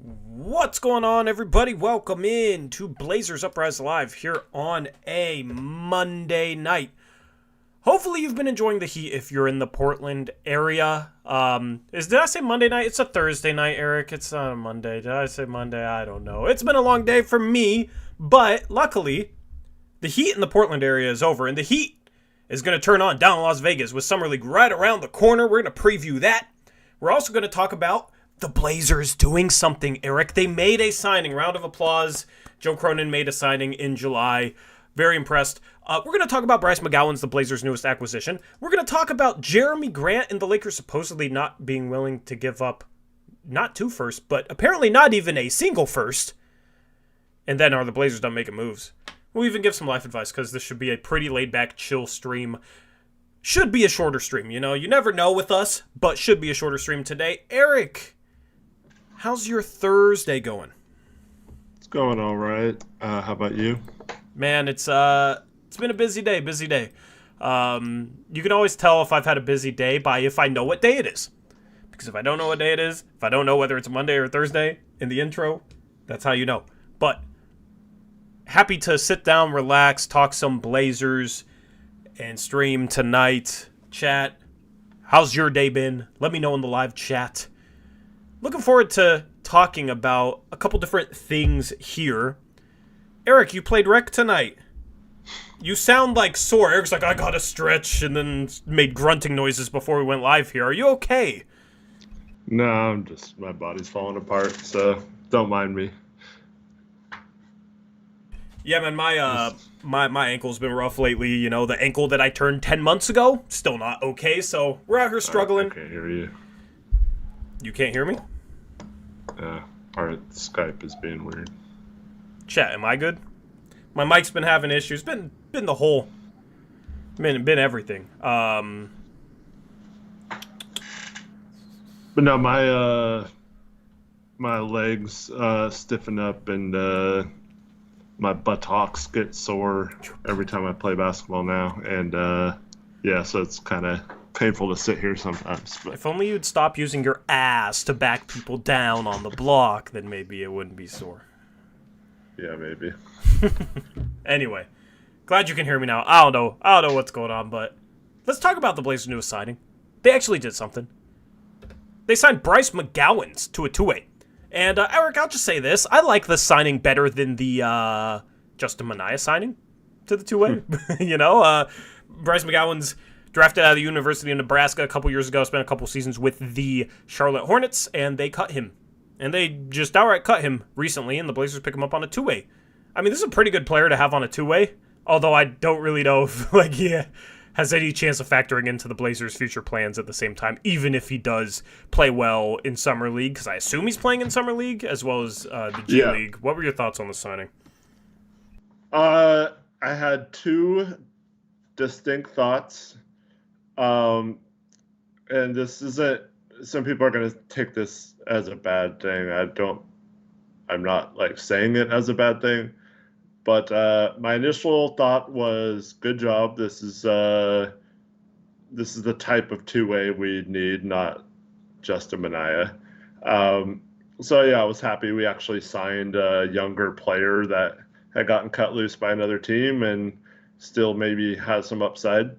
What's going on, everybody? Welcome in to Blazers Uprise Live here on a Monday night. Hopefully you've been enjoying the heat if you're in the Portland area. Did I say Monday night? It's a Thursday night, Eric. It's not a Monday. Did I say Monday? I don't know. It's been a long day for me, but luckily the heat in the Portland area is over, and the heat is going to turn on down in Las Vegas with Summer League right around the corner. We're going to preview that. We're also going to talk about the Blazers doing something, Eric. They made a signing. Round of applause. Joe Cronin made a signing in July. Very impressed. We're going to talk about Bryce McGowers, the Blazers' newest acquisition. We're going to talk about Jeremy Grant and the Lakers supposedly not being willing to give up not two firsts, but apparently not even a single first. And then are the Blazers done making moves? We'll even give some life advice because this should be a pretty laid-back, chill stream. Should be a shorter stream, you know. You never know with us, but should be a shorter stream today. Eric, how's your Thursday going? It's going all right. How about you? Man, it's been a busy day. You can always tell if I've had a busy day by if I know what day it is. Because if I don't know what day it is, if I don't know whether it's Monday or Thursday in the intro, that's how you know. But happy to sit down, relax, talk some Blazers, and stream tonight. Chat, how's your day been? Let me know in the live chat. Looking forward to talking about a couple different things here. Eric, you played rec tonight. You sound like sore. Eric's like, I gotta stretch, and then made grunting noises before we went live here. Are you okay? No, my body's falling apart, so don't mind me. Yeah, man, my ankle's been rough lately. You know, the ankle that I turned 10 months ago, still not okay, so we're out here struggling. I can't hear you. You can't hear me? Our Skype is being weird. Chat, am I good? My mic's been having issues. Been the whole... Been everything. But no, my legs stiffen up and my buttocks get sore every time I play basketball now. And so it's kind of painful to sit here sometimes. But if only you'd stop using your ass to back people down on the block, then maybe it wouldn't be sore. Yeah, maybe. Anyway, glad you can hear me now. I don't know what's going on, but let's talk about the Blazers' newest signing. They actually did something. They signed Bryce McGowers to a two-way. And Eric, I'll just say this. I like this signing better than the Justin Minaya signing to the two-way. You know, Bryce McGowers drafted out of the University of Nebraska a couple years ago, spent a couple seasons with the Charlotte Hornets, and they cut him. And they just outright cut him recently, and the Blazers pick him up on a two-way. I mean, this is a pretty good player to have on a two-way, although I don't really know if he has any chance of factoring into the Blazers' future plans at the same time, even if he does play well in Summer League, because I assume he's playing in Summer League as well as the G League. What were your thoughts on the signing? I had two distinct thoughts. And this isn't, some people are going to take this as a bad thing. I'm not like saying it as a bad thing, but my initial thought was, good job. This is the type of two-way we need, not just a Minaya. So yeah, I was happy we actually signed a younger player that had gotten cut loose by another team and still maybe has some upside.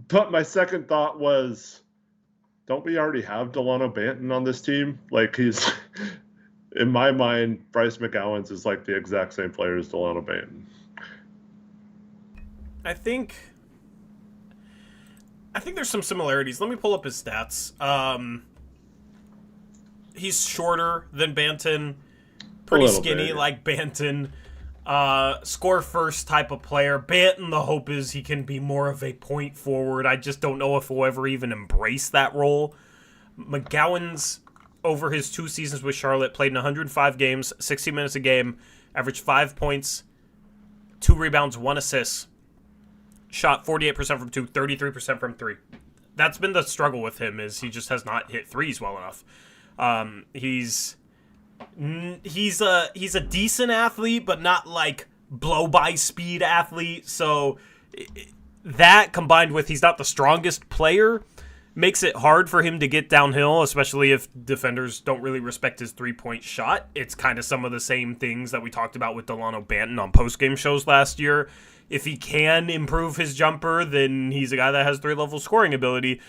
But my second thought was, don't we already have Delano Banton on this team? Like, he's, in my mind, Bryce McGowers is like the exact same player as Delano Banton. I think there's some similarities. Let me pull up his stats. He's shorter than Banton, pretty skinny like Banton. Score first type of player. Banton, the hope is he can be more of a point forward. I just don't know if he'll ever even embrace that role. McGowers, over his 2 seasons with Charlotte, played in 105 games, 60 minutes a game, averaged 5 points, 2 rebounds, 1 assist, shot 48% from 2, 33% from 3. That's been the struggle with him, is he just has not hit threes well enough. He's a decent athlete, but not like blow by speed athlete. So that combined with he's not the strongest player makes it hard for him to get downhill, especially if defenders don't really respect his three-point shot. It's kind of some of the same things that we talked about with Delano Banton on post-game shows last year. If he can improve his jumper, then he's a guy that has 3-level scoring ability.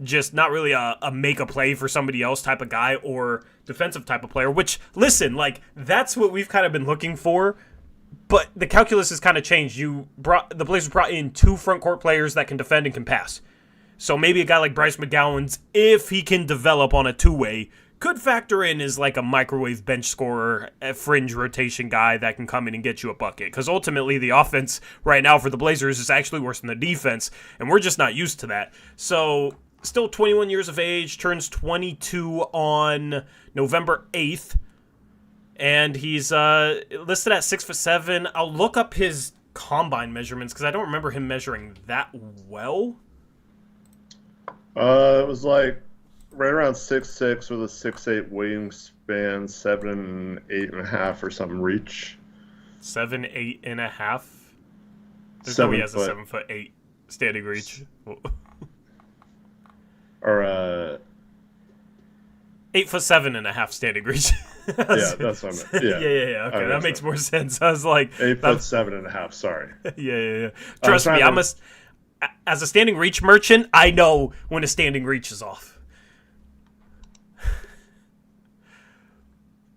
Just not really a make a play for somebody else type of guy or defensive type of player, which, listen, like, that's what we've kind of been looking for, but the calculus has kind of changed. The Blazers brought in 2 front court players that can defend and can pass. So maybe a guy like Bryce McGowers, if he can develop on a two-way, could factor in as like a microwave bench scorer, a fringe rotation guy that can come in and get you a bucket. Because ultimately the offense right now for the Blazers is actually worse than the defense, and we're just not used to that. So still 21 years of age, turns 22 on November 8th, and he's listed at 6'7". I'll look up his combine measurements because I don't remember him measuring that well. It was like right around 6'6" with a 6'8" wingspan, 7'8.5" or something reach. 7'8.5". There's no way he has a 7'8" standing reach. Or 8'7.5" standing reach. Yeah, that's what I meant. Yeah, yeah. Okay, that makes more sense. I was like 8'7.5". Sorry. Yeah. Trust me, as a standing reach merchant, I know when a standing reach is off.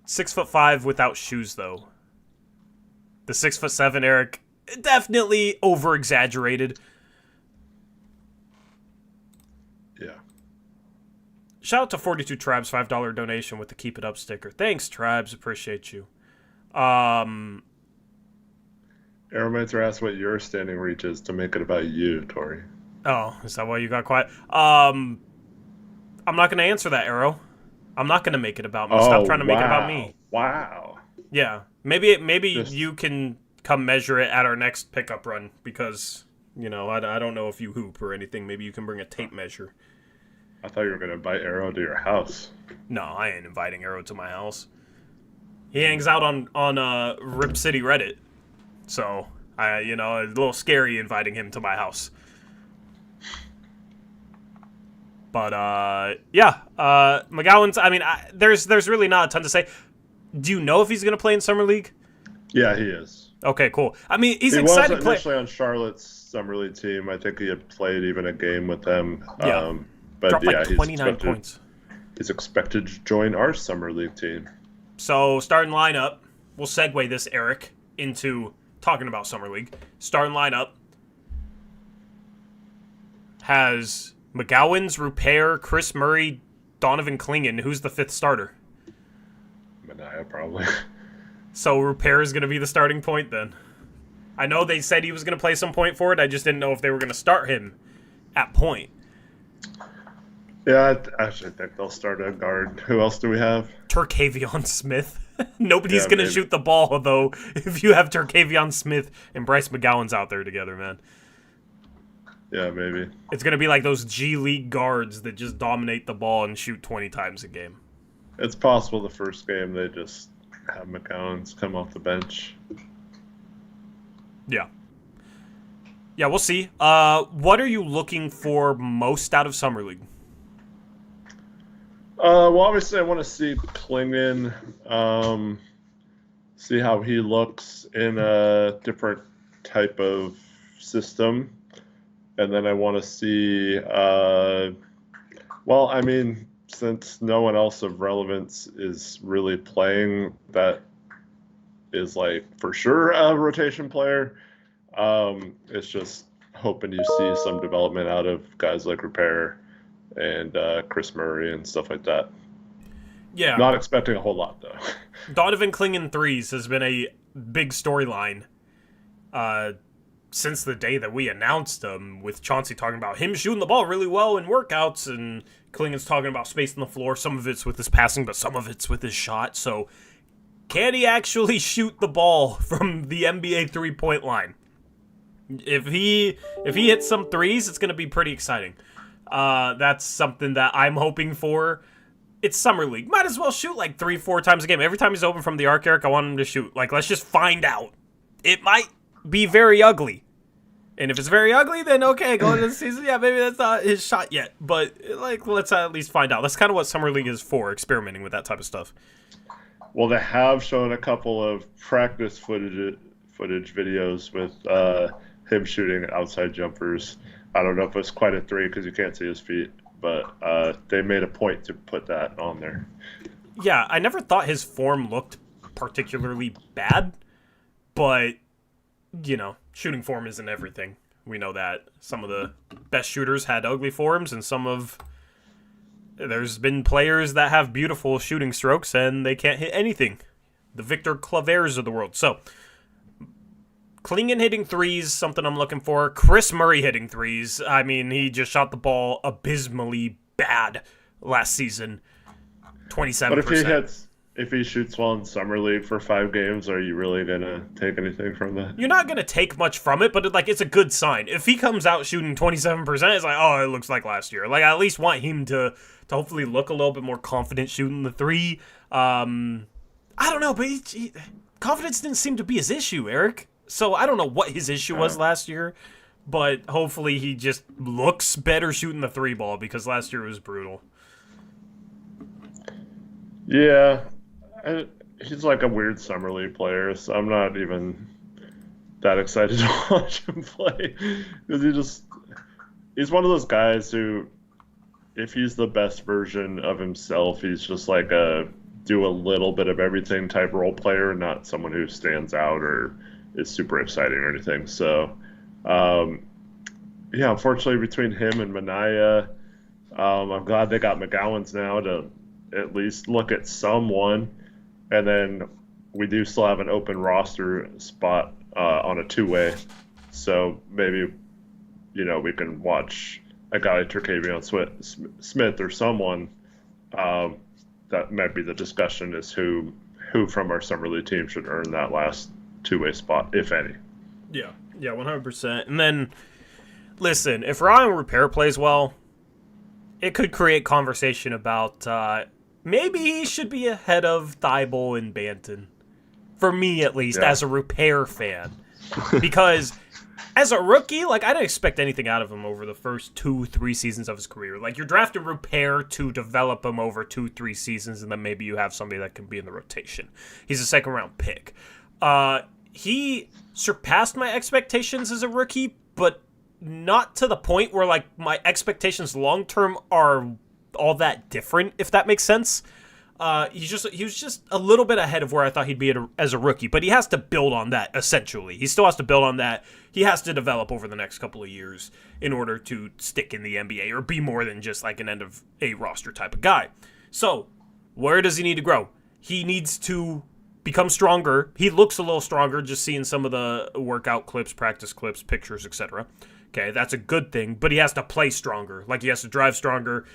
6'5" without shoes, though. The 6'7", Eric, definitely over exaggerated. Yeah. Shout out to 42 Tribes, $5 donation with the Keep It Up sticker. Thanks, Tribes. Appreciate you. Aeromancer asked what your standing reach is to make it about you, Tori. Oh, is that why you got quiet? I'm not going to answer that, Arrow. I'm not going to make it about me. Stop trying to make it about me. Wow. Yeah. Maybe you can come measure it at our next pickup run because, I don't know if you hoop or anything. Maybe you can bring a tape measure. I thought you were going to invite Arrow to your house. No, I ain't inviting Arrow to my house. He hangs out on Rip City Reddit. So, a little scary inviting him to my house. But, McGowers, there's really not a ton to say. Do you know if he's going to play in Summer League? Yeah, he is. Okay, cool. I mean, he's excited to play. He was initially on Charlotte's Summer League team. I think he had played even a game with them. Yeah. But dropped yeah, like 29 points. He's expected to join our Summer League team. So, starting lineup, we'll segue this, Eric, into talking about Summer League. Starting lineup has McGowers, Rupert, Chris Murray, Donovan Clingan. Who's the 5th starter? Mania, probably. So Rupert is going to be the starting point then. I know they said he was going to play some point forward. I just didn't know if they were going to start him at point. Yeah, I actually think they'll start a guard. Who else do we have? Turkavion Smith. Nobody's going to shoot the ball, though, if you have Turkavion Smith and Bryce McGowers out there together, man. Yeah, maybe. It's going to be like those G League guards that just dominate the ball and shoot 20 times a game. It's possible the first game they just have McGowers come off the bench. Yeah. Yeah, we'll see. What are you looking for most out of Summer League? Well, obviously I want to see Clingan, see how he looks in a different type of system. And then I want to see, since no one else of relevance is really playing, that is like for sure a rotation player. It's just hoping you see some development out of guys like Rupert and Chris Murray and stuff like that. Yeah. Not expecting a whole lot, though. Donovan Clingan threes has been a big storyline since the day that we announced him, with Chauncey talking about him shooting the ball really well in workouts, and Clingan's talking about space on the floor. Some of it's with his passing, but some of it's with his shot. So can he actually shoot the ball from the NBA three-point line? If he hits some threes, it's going to be pretty exciting. That's something that I'm hoping for. It's Summer League. Might as well shoot like 3-4 times a game. Every time he's open from the arc, Eric, I want him to shoot. Like, let's just find out. It might be very ugly. And if it's very ugly, then okay, going into the season, yeah, maybe that's not his shot yet. But, like, let's at least find out. That's kind of what Summer League is for, experimenting with that type of stuff. Well, they have shown a couple of practice footage videos with him shooting outside jumpers. I don't know if it's quite a three because you can't see his feet, but they made a point to put that on there. Yeah, I never thought his form looked particularly bad, but, you know, shooting form isn't everything. We know that. Some of the best shooters had ugly forms, and there's been players that have beautiful shooting strokes, and they can't hit anything. The Victor Clavers of the world. So, Klingon hitting threes, something I'm looking for. Chris Murray hitting threes. I mean, he just shot the ball abysmally bad last season. 27%. But if he shoots well in Summer League for 5 games, are you really gonna take anything from that? You're not gonna take much from it, but it's a good sign. If he comes out shooting 27%, it's like, oh, it looks like last year. Like, I at least want him to hopefully look a little bit more confident shooting the three. I don't know, but confidence didn't seem to be his issue, Eric. So I don't know what his issue was last year, but hopefully he just looks better shooting the three ball, because last year was brutal. Yeah, he's like a weird Summer League player, so I'm not even that excited to watch him play, because he's one of those guys who, if he's the best version of himself, he's just like a do a little bit of everything type role player, not someone who stands out or is super exciting or anything. So, yeah, unfortunately between him and Minaya, I'm glad they got McGowers now to at least look at someone. And then we do still have an open roster spot on a two-way. So maybe, we can watch a guy like Terkavion Smith or someone. That might be the discussion, is who from our Summer League team should earn that last two-way spot, if any. Yeah, 100%. And then, listen, if Ryan Repair plays well, it could create conversation about maybe he should be ahead of Thibault and Banton. For me, at least, as a Repair fan. Because as a rookie, I didn't expect anything out of him over the first 2-3 seasons of his career. You're drafting Repair to develop him over 2-3 seasons, and then maybe you have somebody that can be in the rotation. He's a second-round pick. He surpassed my expectations as a rookie, but not to the point where, my expectations long-term are all that different, if that makes sense. He was just a little bit ahead of where I thought he'd be as a rookie, but he has to build on that, essentially. He still has to build on that. He has to develop over the next couple of years in order to stick in the NBA or be more than just an end of a roster type of guy. So, where does he need to grow? He needs to become stronger. He looks a little stronger just seeing some of the workout clips, practice clips, pictures, etc. Okay, that's a good thing, but he has to play stronger. He has to drive stronger.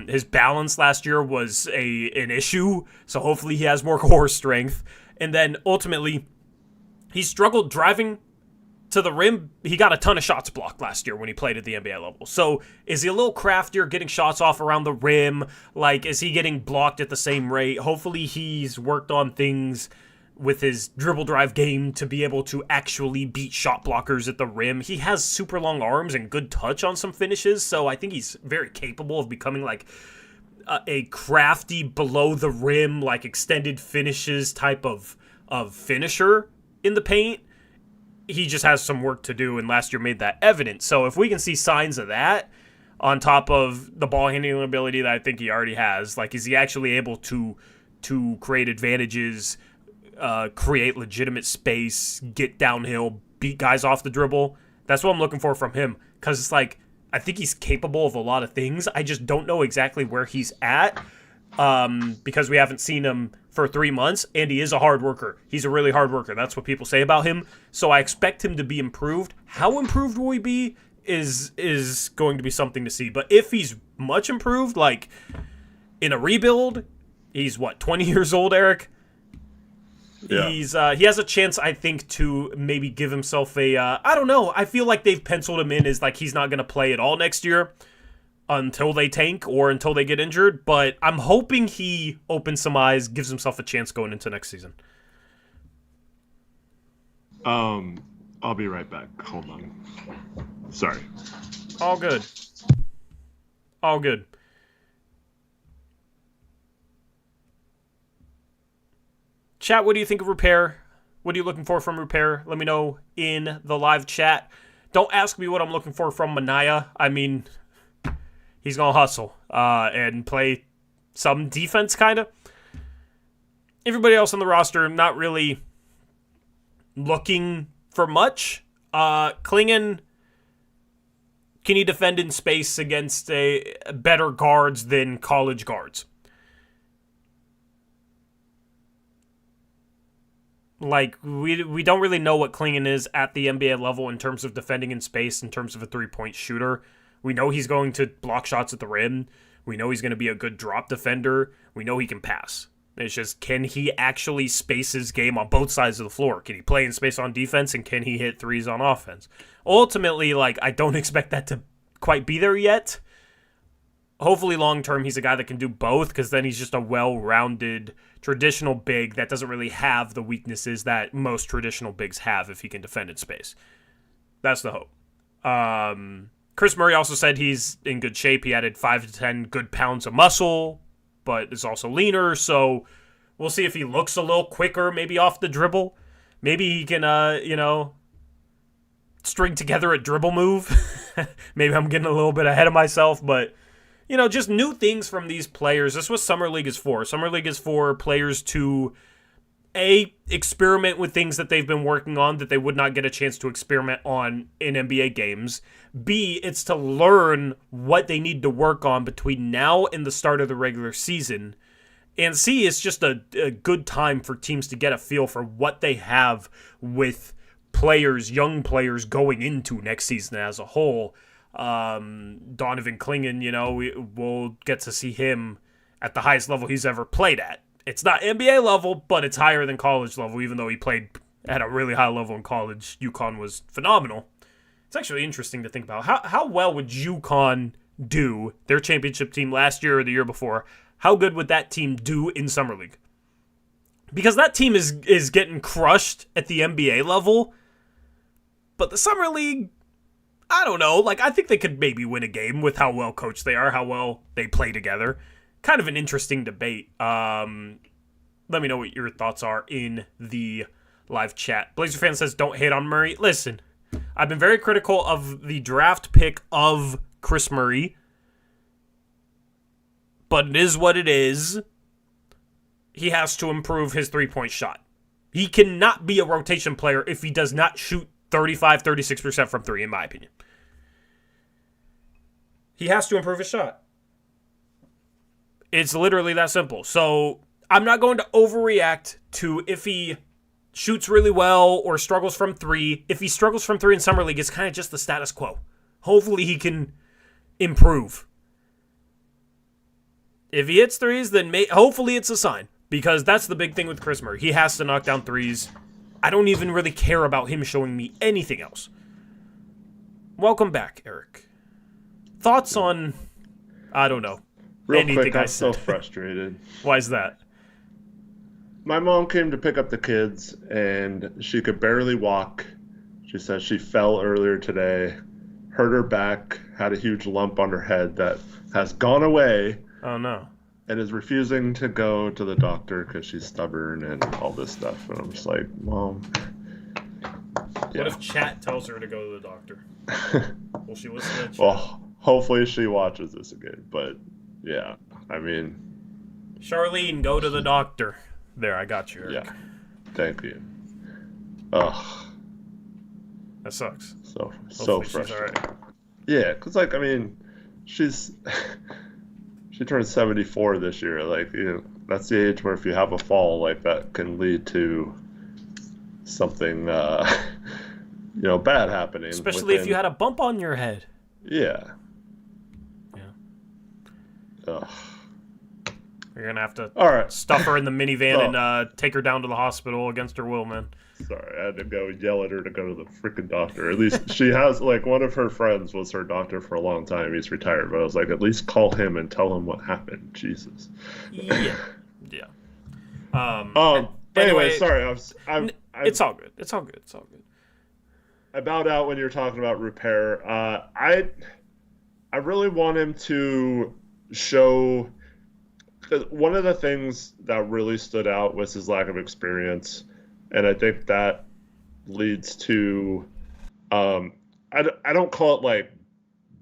His balance last year was an issue, so hopefully he has more core strength. And then ultimately, he struggled driving to the rim. He got a ton of shots blocked last year when he played at the NBA level. So is he a little craftier getting shots off around the rim? Is he getting blocked at the same rate? Hopefully he's worked on things with his dribble drive game to be able to actually beat shot blockers at the rim. He has super long arms and good touch on some finishes, so I think he's very capable of becoming a crafty below the rim, extended finishes type of finisher in the paint. He just has some work to do, and last year made that evident. So if we can see signs of that on top of the ball handling ability that I think he already has, is he actually able to create advantages, create legitimate space, get downhill, beat guys off the dribble? That's what I'm looking for from him, because it's I think he's capable of a lot of things. I just don't know exactly where he's at, because we haven't seen him for 3 months, and he is a hard worker. He's a really hard worker. That's what people say about him. So I expect him to be improved. How improved will he be is going to be something to see. But if he's much improved, in a rebuild, he's 20 years old, Eric? Yeah. He has a chance, I think, to maybe give himself I don't know. I feel like they've penciled him in as he's not going to play at all next year until they tank or until they get injured. But I'm hoping he opens some eyes, gives himself a chance going into next season. I'll be right back. Hold on. Sorry. All good. All good. Chat, what do you think of Repair? What are you looking for from Repair? Let me know in the live chat. Don't ask me what I'm looking for from Manaya. I mean, he's going to hustle and play some defense, kind of. Everybody else on the roster, not really looking for much. Klingon, can he defend in space against better guards than college guards? Like, we don't really know what Klingon is at the NBA level in terms of defending in space, in terms of a three-point shooter. We know he's going to block shots at the rim. We know he's going to be a good drop defender. We know he can pass. It's just, can he actually space his game on both sides of the floor? Can he play in space on defense, and can he hit threes on offense? Ultimately, like, I don't expect that to quite be there yet. Hopefully, long-term, he's a guy that can do both, because then he's just a well-rounded traditional big that doesn't really have the weaknesses that most traditional bigs have if he can defend in space. That's the hope. Chris Murray also said he's in good shape. He added 5 to 10 good pounds of muscle, but is also leaner, so we'll see if he looks a little quicker, maybe off the dribble. Maybe he can, string together a dribble move. Maybe I'm getting a little bit ahead of myself, but, just new things from these players. That's what Summer League is for. Summer League is for players to, A, experiment with things that they've been working on that they would not get a chance to experiment on in NBA games. B, it's to learn what they need to work on between now and the start of the regular season. And C, it's just a good time for teams to get a feel for what they have with players, young players, going into next season as a whole. Donovan Klingon, we'll get to see him at the highest level he's ever played at. It's not NBA level, but it's higher than college level, even though he played at a really high level in college. UConn was phenomenal. It's actually interesting to think about. How well would UConn do, their championship team last year or the year before, how good would that team do in Summer League? Because that team is getting crushed at the NBA level, but the Summer League, I don't know. Like, I think they could maybe win a game with how well coached they are, how well they play together. Kind of an interesting debate. Let me know what your thoughts are in the live chat. Blazer fan says, don't hate on Murray. Listen, I've been very critical of the draft pick of Chris Murray, but it is what it is. He has to improve his three-point shot. He cannot be a rotation player if he does not shoot 35, 36% from three, in my opinion. He has to improve his shot. It's literally that simple. So I'm not going to overreact to if he shoots really well or struggles from three. If he struggles from three in Summer League, it's kind of just the status quo. Hopefully he can improve. If he hits threes, then hopefully it's a sign. Because that's the big thing with Chris Murray. He has to knock down threes. I don't even really care about him showing me anything else. Welcome back, Eric. Thoughts on, I don't know, Real anything quick, I I'm so said. frustrated. Why is that? My mom came to pick up the kids, and she could barely walk. She said she fell earlier today, hurt her back, had a huge lump on her head that has gone away. Oh, no. And is refusing to go to the doctor because she's stubborn and all this stuff. And I'm just like, Mom. What if chat tells her to go to the doctor? Will she listen to chat? Well, hopefully she watches this again. But, yeah, I mean. Charlene, go to the doctor. There, I got you, Eric. Yeah, thank you. Ugh. That sucks. So Hopefully she's frustrating. all right. Yeah, because, like, I mean, she's... She turned 74 this year. Like, that's the age where if you have a fall, like, that can lead to something, bad happening. Especially if you had a bump on your head. Yeah. Yeah. Ugh. You're going to have to All right. stuff her in the minivan and take her down to the hospital against her will, man. Sorry, I had to go yell at her to go to the freaking doctor. At least she has, like, one of her friends was her doctor for a long time. He's retired, but I was like, at least call him and tell him what happened. Jesus. Yeah. Anyway, sorry. It's all good. It's all good. It's all good. I bowed out when you were talking about repair. I really want him to show. 'Cause one of the things that really stood out was his lack of experience, and I think that leads to I don't call it like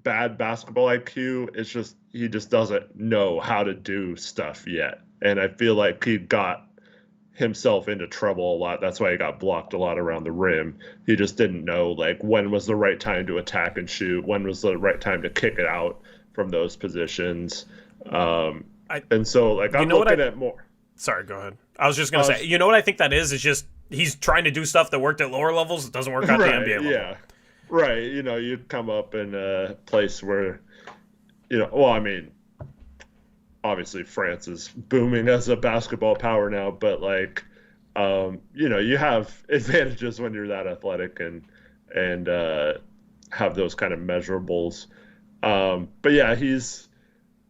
bad basketball IQ. It's just he just doesn't know how to do stuff yet, and I feel like he got himself into trouble a lot. That's why he got blocked a lot around the rim. He just didn't know like when was the right time to attack and shoot, when was the right time to kick it out from those positions. And so like I'm looking at more. Sorry, go ahead. I was just gonna say, you know what I think that is? It's just he's trying to do stuff that worked at lower levels. It doesn't work at the NBA level. Yeah, right. You know, you'd come up in a place where, well, I mean, obviously France is booming as a basketball power now, but like, you have advantages when you're that athletic and have those kind of measurables. But yeah,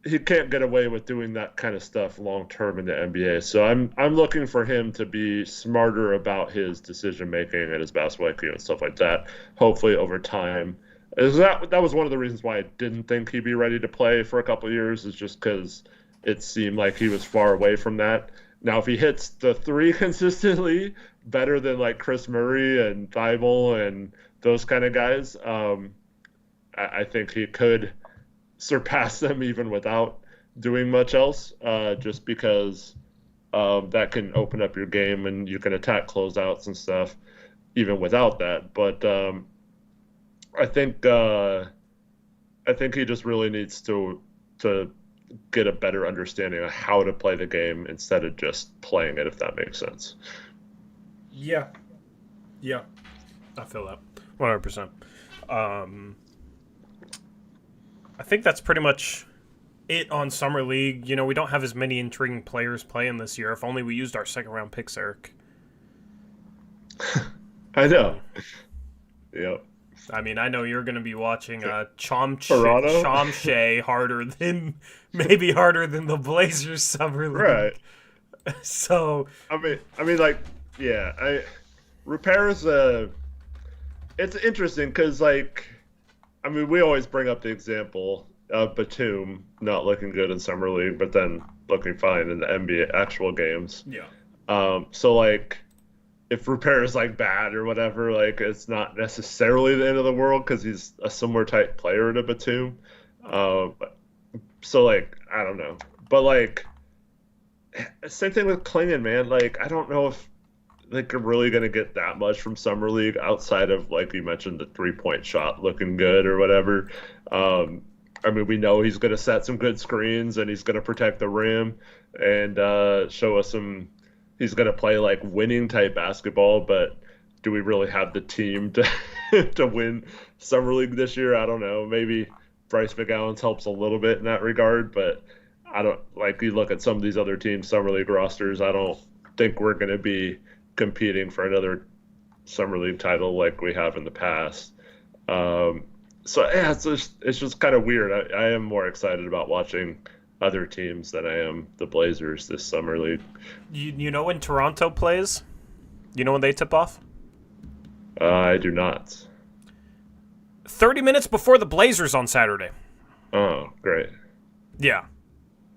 he can't get away with doing that kind of stuff long term in the NBA. So I'm looking for him to be smarter about his decision making and his basketball IQ and stuff like that. Hopefully over time. That was one of the reasons why I didn't think he'd be ready to play for a couple of years, is just because it seemed like he was far away from that. Now, if he hits the three consistently, better than like Chris Murray and Thibault and those kind of guys, I think he could surpass them even without doing much else, just because that can open up your game and you can attack closeouts and stuff even without that. But I think he just really needs to get a better understanding of how to play the game instead of just playing it, if that makes sense. Yeah, I feel that 100%. I think that's pretty much it on Summer League. We don't have as many intriguing players playing this year. If only we used our second round picks, Eric. I know. Yep. I mean, I know you're going to be watching Chomche harder than the Blazers Summer League. Right. So I mean, like, yeah. Repair is it's interesting because, like, I mean, we always bring up the example of Batum not looking good in Summer League, but then looking fine in the NBA actual games. Yeah. So, like, if Repair is, like, bad or whatever, like, it's not necessarily the end of the world because he's a similar type player to Batum. So, like, I don't know. But, like, same thing with Klingon, man. Like, I don't know if they're really going to get that much from Summer League outside of, like you mentioned, the three-point shot looking good or whatever. I mean, we know he's going to set some good screens and he's going to protect the rim and show us some – he's going to play, like, winning-type basketball, but do we really have the team to win Summer League this year? I don't know. Maybe Bryce McGowers helps a little bit in that regard, but I don't – like, you look at some of these other teams' Summer League rosters, I don't think we're going to be competing for another Summer League title like we have in the past. So, yeah, it's just kind of weird. I am more excited about watching – other teams than I am the Blazers this Summer League. You know when Toronto plays? You know when they tip off? I do not. 30 minutes before the Blazers on Saturday. Oh, great. Yeah.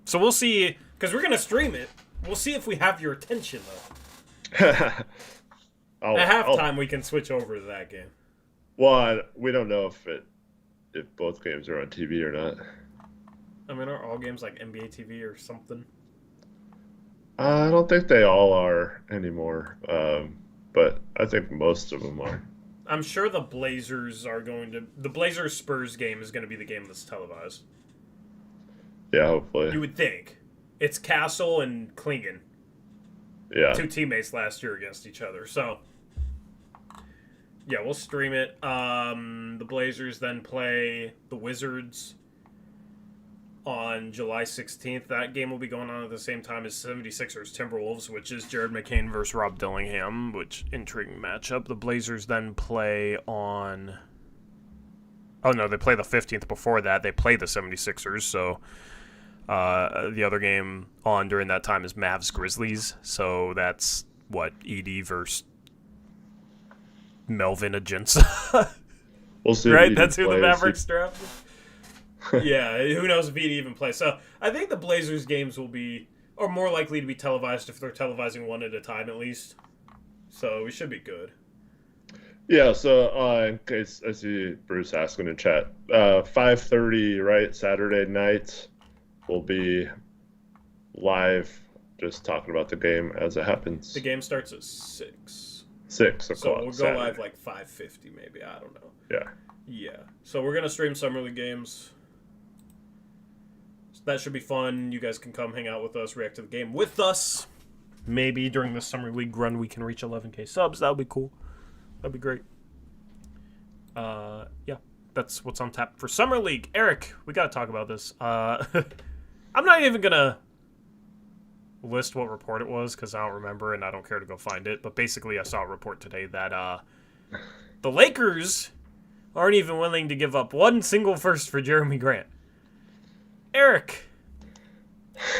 So we'll see, because we're going to stream it. We'll see if we have your attention, though. At halftime, we can switch over to that game. Well, we don't know if both games are on TV or not. I mean, are all games like NBA TV or something? I don't think they all are anymore, but I think most of them are. I'm sure the Blazers Spurs game is going to be the game that's televised. Yeah, hopefully. You would think. It's Castle and Klingon. Yeah. Two teammates last year against each other, so... Yeah, we'll stream it. The Blazers then play the Wizards on July 16th. That game will be going on at the same time as 76ers Timberwolves, which is Jared McCain versus Rob Dillingham, which intriguing matchup. The Blazers then play on... Oh, no, they play the 15th before that. They play the 76ers, so the other game on during that time is Mavs Grizzlies, so that's, ED versus Melvin Aginsa. We'll see. Right? That's who the Mavericks drafted. Yeah, who knows if he'd even play. So I think the Blazers games will be, or more likely to be televised if they're televising one at a time at least. So we should be good. Yeah, so in case I see Bruce asking in chat, 5:30, right, Saturday night, will be live, just talking about the game as it happens. The game starts at 6. 6 o'clock. So we'll go Saturday. live like 5:50 maybe. I don't know. Yeah. Yeah. So we're gonna stream Summer League games. So that should be fun. You guys can come hang out with us, react to the game with us. Maybe during the Summer League run we can reach 11K subs. That would be cool. That'd be great. Yeah, that's what's on tap for Summer League. Eric, we gotta talk about this. I'm not even gonna list what report it was because I don't remember and I don't care to go find it. But basically, I saw a report today that the Lakers aren't even willing to give up one single first for Jeremy Grant. Eric,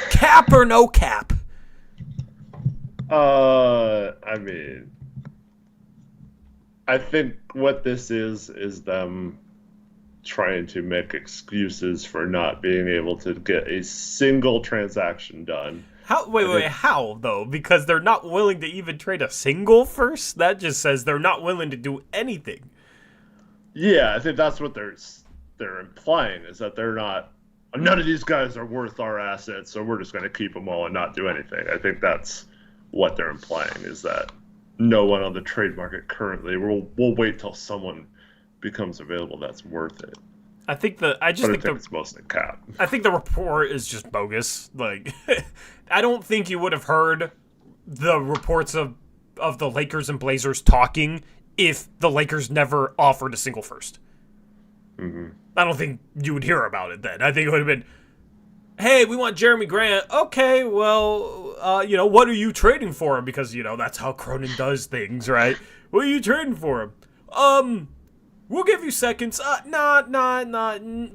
cap or no cap? I mean, I think what this is them trying to make excuses for not being able to get a single transaction done. How? Wait, how, though? Because they're not willing to even trade a single first? That just says they're not willing to do anything. Yeah, I think that's what they're implying, is that they're not, none of these guys are worth our assets, so we're just going to keep them all and not do anything. I think that's what they're implying, is that no one on the trade market currently, we'll wait till someone becomes available that's worth it. I think it's mostly cap. I think the report is just bogus. Like, I don't think you would have heard the reports of the Lakers and Blazers talking if the Lakers never offered a single first. Mm-hmm. I don't think you would hear about it then. I think it would have been, hey, we want Jeremy Grant. Okay, well, what are you trading for him? Because, that's how Cronin does things, right? What are you trading for him? We'll give you seconds. Nah.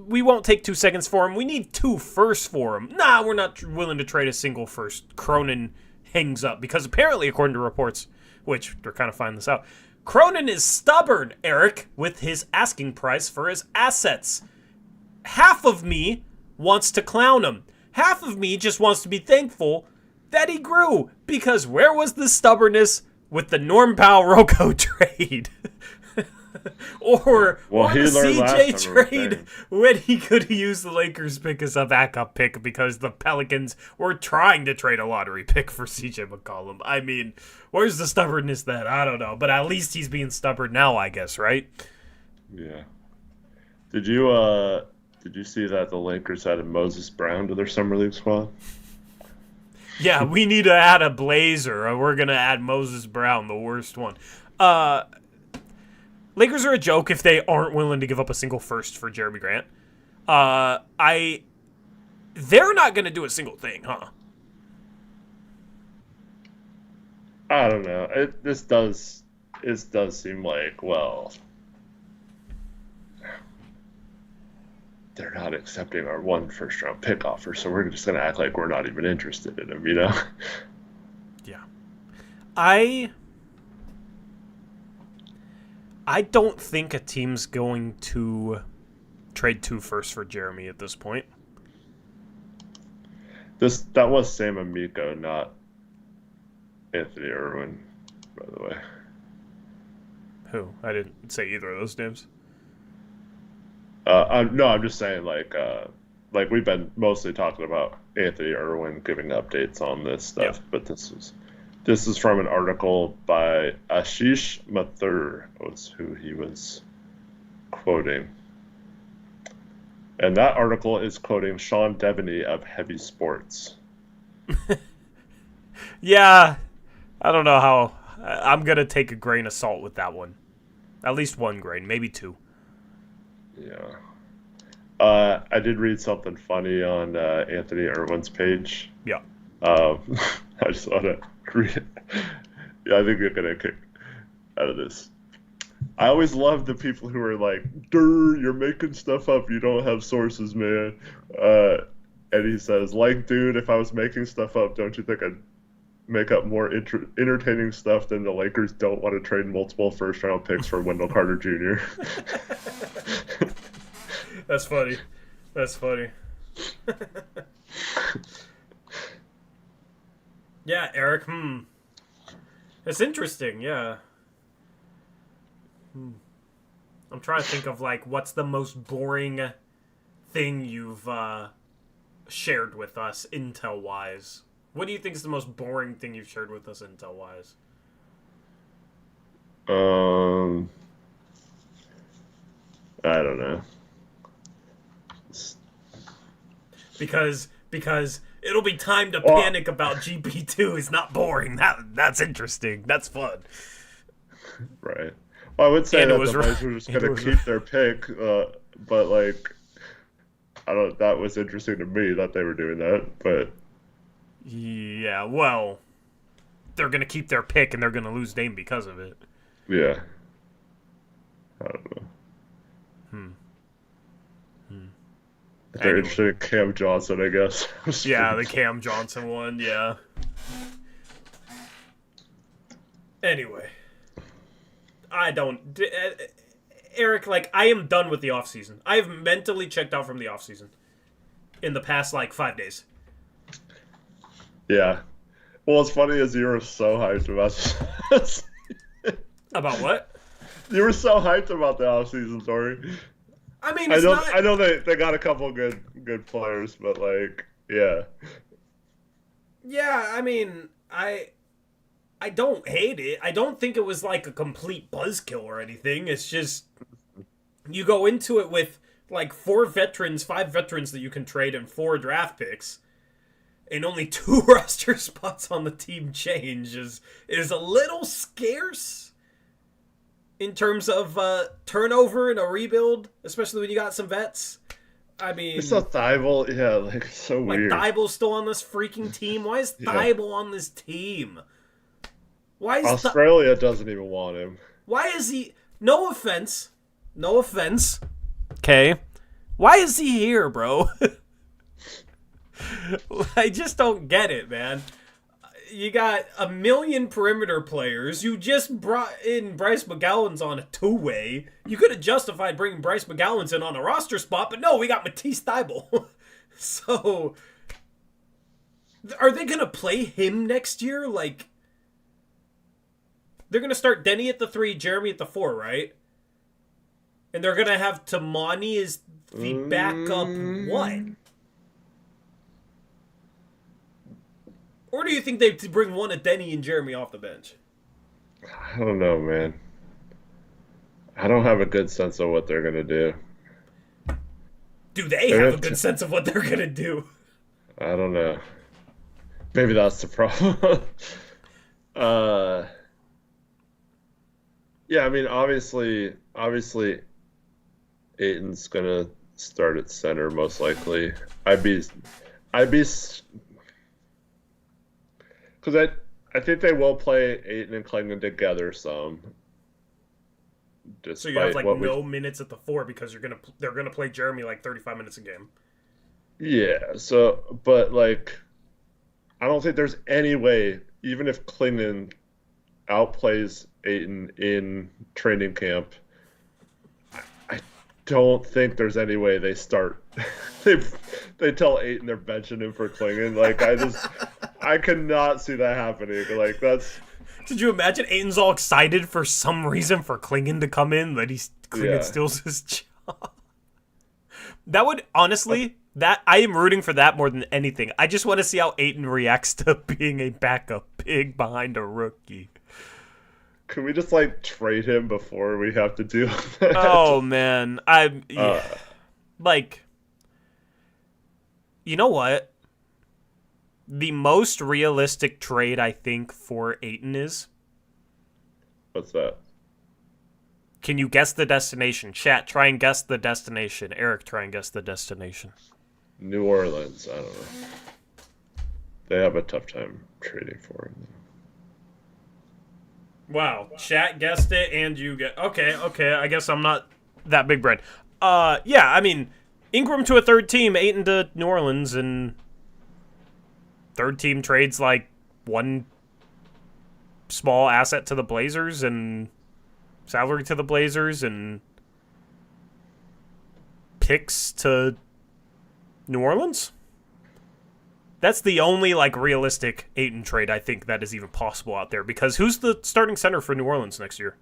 We won't take 2 seconds for him. We need 2 firsts for him. Nah, we're not willing to trade a single first. Cronin hangs up because apparently, according to reports, which they're kind of finding this out, Cronin is stubborn, Eric, with his asking price for his assets. Half of me wants to clown him. Half of me just wants to be thankful that he grew. Because where was the stubbornness with the Norm Powell-Rocco trade? or the CJ trade when he could have used the Lakers pick as a backup pick because the Pelicans were trying to trade a lottery pick for CJ McCollum. I mean, where's the stubbornness then? I don't know. But at least he's being stubborn now, I guess, right? Yeah. Did you see that the Lakers added Moses Brown to their Summer League squad? Yeah, we need to add a Blazer, or we're going to add Moses Brown, the worst one. Lakers are a joke if they aren't willing to give up a single first for Jeremy Grant. They're not going to do a single thing, huh? I don't know. This does seem like, well, they're not accepting our 1 first-round pick offer, so we're just going to act like we're not even interested in him, Yeah. I don't think a team's going to trade 2 firsts for Jeremy at this point. That was Sam Amico, not Anthony Irwin, by the way. Who? I didn't say either of those names. I'm just saying, like we've been mostly talking about Anthony Irwin giving updates on this stuff, yeah. But this is from an article by Ashish Mathur, was who he was quoting. And that article is quoting Sean Devaney of Heavy Sports. Yeah, I don't know how. I'm going to take a grain of salt with that one. At least 1 grain, maybe 2. Yeah. I did read something funny on Anthony Irwin's page. Yeah. I just want to read it. Yeah, I think you're going to kick out of this. I always love the people who are like, you're making stuff up. You don't have sources, man. And he says, dude, if I was making stuff up, don't you think I'd make up more entertaining stuff than the Lakers don't want to trade multiple first-round picks for Wendell Carter Jr. That's funny. That's funny. Yeah, Eric. It's interesting. Yeah. I'm trying to think of like what's the most boring thing you've shared with us intel-wise. What do you think is the most boring thing you've shared with us intel-wise? I don't know. Because it'll be time to panic about GP2 is not boring. That's interesting. That's fun. Right. Well, I would say And that it was the Bryce were just and it going was to keep their pick, but like, I don't. That was interesting to me that they were doing that, but Yeah, well, they're going to keep their pick and they're going to lose Dame because of it. yeah, I don't know. If they're interested in Cam Johnson, I guess. Yeah, the Cam Johnson one, yeah. Anyway. Eric, like, I am done with the offseason. I have mentally checked out from the offseason in the past, like, 5 days. Yeah. Well, what's funny is you were so hyped about this. About what? You were so hyped about the offseason, Tori. I mean, I know they got a couple good players, but like, yeah. Yeah, I mean, I don't hate it. I don't think it was like a complete buzzkill or anything. It's just you go into it with like 5 veterans that you can trade and 4 draft picks, and only 2 roster spots on the team change is a little scarce in terms of turnover in a rebuild, especially when you got some vets. I mean, It's so Thibault, yeah, like so like weird. Thibault's still on this freaking team. Why is Yeah. Thibault on this team? Why is Australia doesn't even want him. Why is he? No offense. Okay. Why is he here, bro? I just don't get it, man. You got a million perimeter players. You just brought in Bryce McGowers on a 2-way. You could have justified bringing Bryce McGowers in on a roster spot, but no, we got Matisse Thybulle. So, are they going to play him next year? Like, they're going to start Denny at the 3, Jeremy at the 4, right? And they're going to have Tamani as the backup what? Or do you think they bring one of Denny and Jeremy off the bench? I don't know, man. I don't have a good sense of what they're gonna do. Do they have a good sense of what they're going to do? I don't know. Maybe that's the problem. Yeah, I mean, obviously, Aiton's gonna start at center most likely. I'd be, because I think they will play Aiton and Klingon together some. So you have like no minutes at the 4 because they're gonna play Jeremy like 35 minutes a game. Yeah. So, but like, I don't think there's any way, even if Klingon outplays Aiton in training camp, I don't think there's any way they start. they tell Aiton they're benching him for Klingon. Like, I cannot see that happening. Like, that's. Did you imagine Aiton's all excited for some reason for Klingon to come in, that Klingon steals his job? That would, honestly, I am rooting for that more than anything. I just want to see how Aiton reacts to being a backup big behind a rookie. Could we just, like, trade him before we have to do that? Oh, man. Like, you know what? The most realistic trade, I think, for Aiton is... What's that? Can you guess the destination? Chat, try and guess the destination. Eric, try and guess the destination. New Orleans. I don't know. They have a tough time trading for him. Wow. Chat guessed it, and you get... Okay. I guess I'm not that big brain. Yeah, I mean, Ingram to a third team, Aiton to New Orleans, and... Third team trades like 1 small asset to the Blazers and salary to the Blazers and picks to New Orleans? That's the only, like, realistic Ayton trade I think that is even possible out there. Because who's the starting center for New Orleans next year?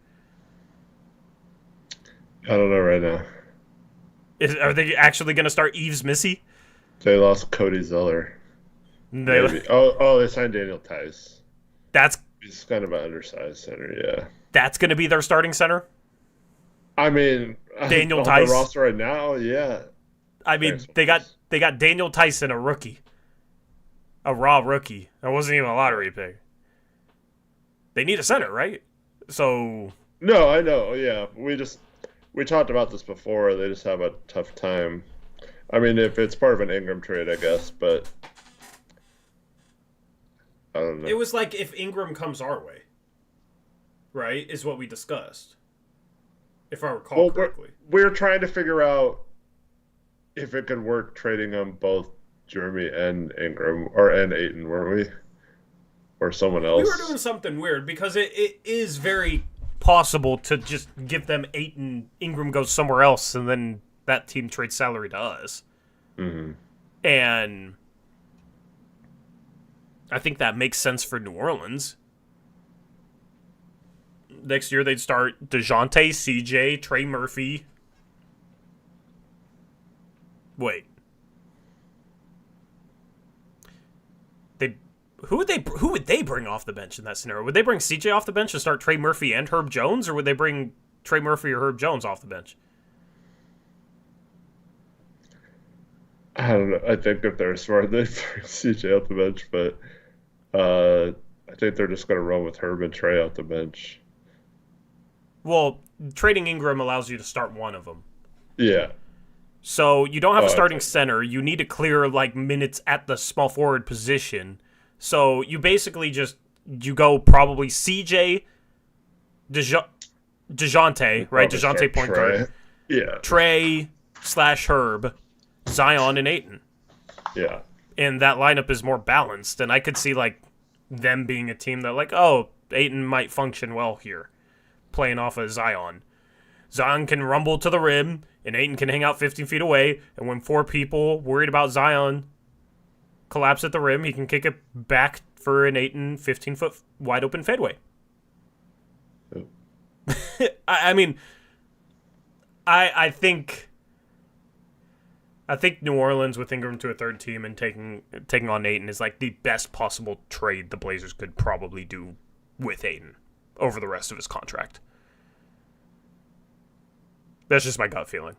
I don't know right now. Are they actually going to start Yves Missy? They lost Cody Zeller. Oh, they signed Daniel Tice. He's kind of an undersized center, yeah. That's going to be their starting center? I mean, Daniel on Tice? the roster right now, yeah. I mean, they got Daniel Tice and a rookie. A raw rookie. That wasn't even a lottery pick. They need a center, right? So... No, I know, yeah. We talked about this before. They just have a tough time. I mean, if it's part of an Ingram trade, I guess, but... I don't know. It was like if Ingram comes our way, right, is what we discussed. If I recall correctly. We're trying to figure out if it could work trading them both Jeremy and Ingram, and Ayton, weren't we? Or someone else. We were doing something weird because it is very possible to just give them Ayton, Ingram goes somewhere else, and then that team trades salary to us. Mm-hmm. And I think that makes sense for New Orleans. Next year they'd start DeJounte, CJ, Trey Murphy. Wait. Who would they bring off the bench in that scenario? Would they bring CJ off the bench and start Trey Murphy and Herb Jones, or would they bring Trey Murphy or Herb Jones off the bench? I don't know. I think if they're smart, they'd bring CJ off the bench, but I think they're just going to run with Herb and Trey off the bench. Well, trading Ingram allows you to start one of them. Yeah. So you don't have a starting center. You need to clear like minutes at the small forward position. So you basically you go probably CJ, DeJounte, right? DeJounte point guard. Yeah. Trey / Herb, Zion, and Ayton. Yeah. And that lineup is more balanced. And I could see like them being a team that like, oh, Ayton might function well here, playing off of Zion. Zion can rumble to the rim, and Ayton can hang out 15 feet away. And when four people worried about Zion collapse at the rim, he can kick it back for an Ayton 15-foot wide open fadeaway. Oh. I mean, I think New Orleans with Ingram to a third team and taking on Ayton is like the best possible trade the Blazers could probably do with Ayton over the rest of his contract. That's just my gut feeling.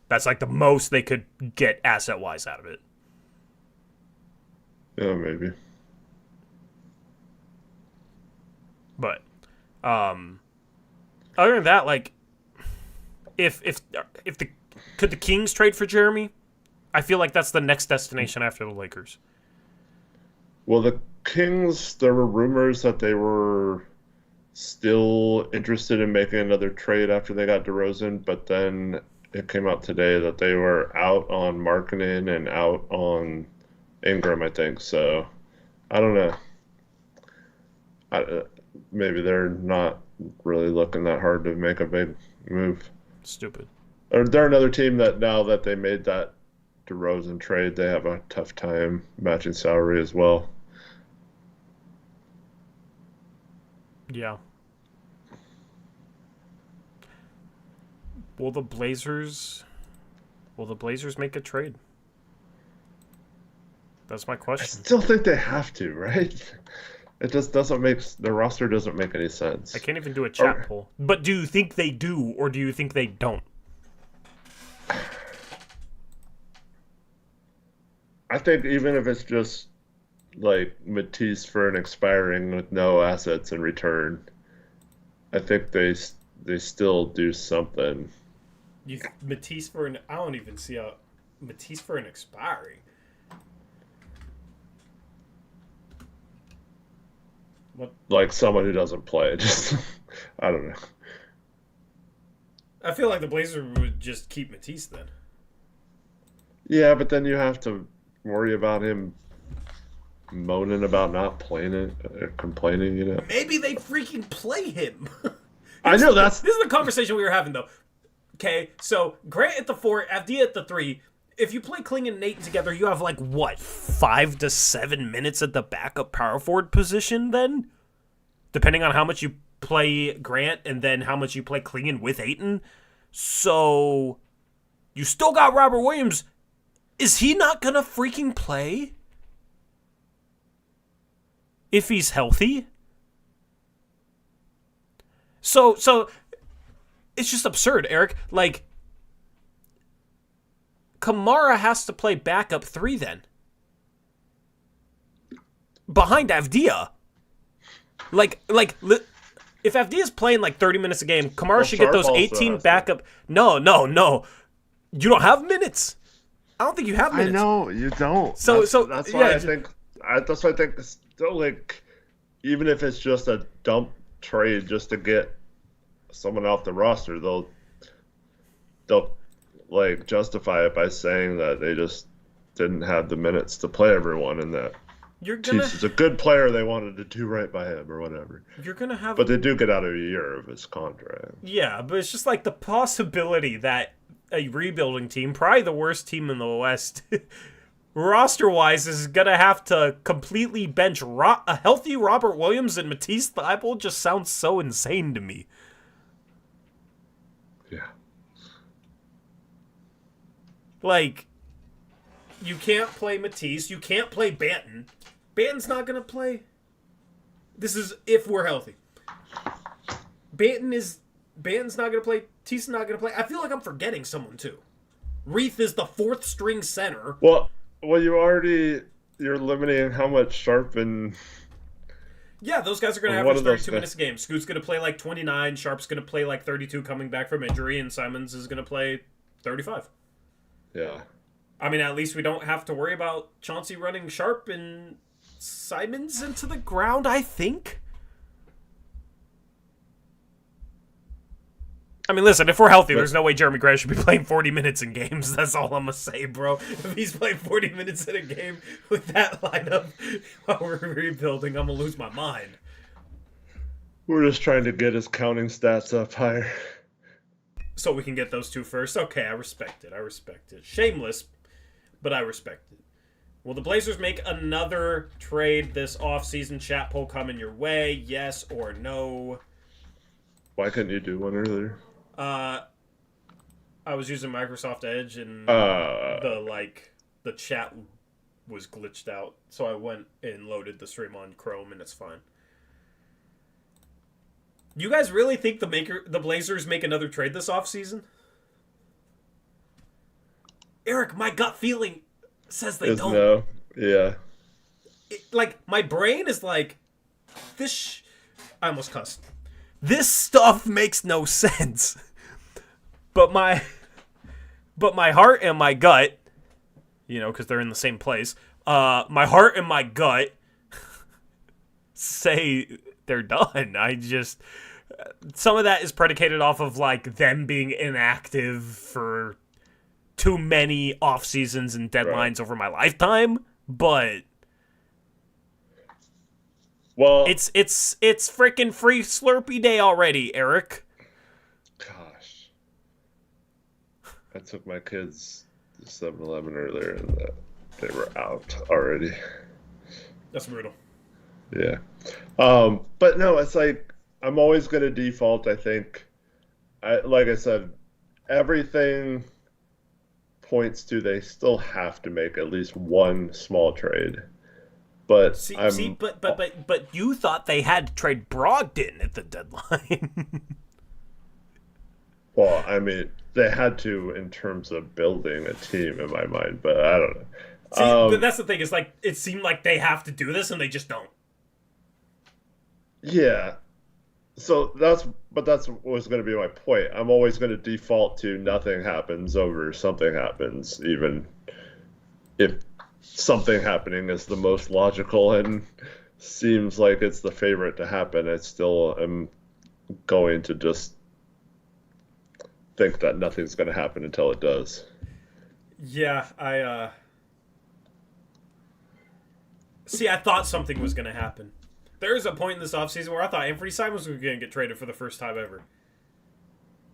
That's like the most they could get asset-wise out of it. Yeah, maybe. But, other than that, like, could the Kings trade for Jeremy? I feel like that's the next destination after the Lakers. Well, the Kings, there were rumors that they were still interested in making another trade after they got DeRozan, but then it came out today that they were out on Markkanen and out on Ingram, I think. So, I don't know. Maybe they're not really looking that hard to make a big move. Stupid. They're another team that now that they made that DeRozan trade, they have a tough time matching salary as well. Yeah. Will the Blazers make a trade? That's my question. I still think they have to, right? It just doesn't make the roster doesn't make any sense. I can't even do a chat poll. But do you think they do, or do you think they don't? I think even if it's just like Matisse for an expiring with no assets in return, I think they still do something. Matisse for an I don't even see a Matisse for an expiring. What? Like someone who doesn't play. Just I don't know. I feel like the Blazers would just keep Matisse then. Yeah, but then you have to worry about him moaning about not playing it, complaining, you know. Maybe they freaking play him. I know This is the conversation we were having, though. Okay, so Grant at the 4, Avdia at the 3. If you play Kling and Nate together, you have, like, what, 5 to 7 minutes at the backup power forward position, then? Depending on how much you play Grant and then how much you play Klingon with Ayton. So, you still got Robert Williams. Is he not gonna freaking play? If he's healthy? So, it's just absurd, Eric. Like, Kamara has to play backup 3 then. Behind Avdia. Like, if Avdia's playing like 30 minutes a game, Kamara should get those 18 backup. No. You don't have minutes. I don't think you have minutes. I know you don't. That's why I think. That's why I think still, like, even if it's just a dump trade just to get someone off the roster, they'll like justify it by saying that they just didn't have the minutes to play everyone, and that he's a good player. They wanted to do right by him or whatever. You're gonna have, but they do get out of a year of his contract. Yeah, but it's just like the possibility that a rebuilding team, probably the worst team in the West, roster-wise, is gonna have to completely bench a healthy Robert Williams and Matisse Thybulle. Just sounds so insane to me. Yeah. Like, you can't play Matisse. You can't play Banton. Banton's not going to play. This is if we're healthy. Banton's not going to play. Matisse is not going to play. I feel like I'm forgetting someone, too. Reith is the 4th string center. Well, you're limiting how much Sharp and... Yeah, those guys are going to average 32 minutes a game. Scoot's going to play like 29. Sharp's going to play like 32 coming back from injury. And Simons is going to play 35. Yeah. I mean, at least we don't have to worry about Chauncey running Sharp and Simons into the ground, I think. I mean, listen, if we're healthy, there's no way Jeremy Grant should be playing 40 minutes in games. That's all I'm going to say, bro. If he's playing 40 minutes in a game with that lineup while we're rebuilding, I'm going to lose my mind. We're just trying to get his counting stats up higher. So we can get those 2 first. Okay, I respect it. Shameless, but I respect it. Will the Blazers make another trade this offseason? Chat poll coming your way. Yes or no? Why couldn't you do one earlier? I was using Microsoft Edge and the chat was glitched out. So I went and loaded the stream on Chrome and it's fine. You guys really think the Blazers make another trade this offseason? Eric, my gut feeling says they don't. No. Yeah. My brain is like, I almost cussed. This stuff makes no sense. But my heart and my gut, because they're in the same place, my heart and my gut say they're done. Some of that is predicated off of them being inactive for too many off seasons and deadlines over my lifetime, but it's freaking free Slurpee day already, Eric. Gosh, I took my kids to 7-Eleven earlier and they were out already. That's brutal. Yeah, but no, it's like I'm always going to default. I think, like I said, everything points to they still have to make at least one small trade. But but you thought they had to trade Brogdon at the deadline. Well, I mean, they had to in terms of building a team in my mind, but I don't know. But that's the thing. Is it seemed like they have to do this and they just don't. Yeah. So that's was going to be my point. I'm always going to default to nothing happens over something happens, even if something happening is the most logical and seems like it's the favorite to happen. I still am going to just think that nothing's going to happen until it does. Yeah, See, I thought something was going to happen. There was a point in this offseason where I thought Anthony Simons was going to get traded for the first time ever.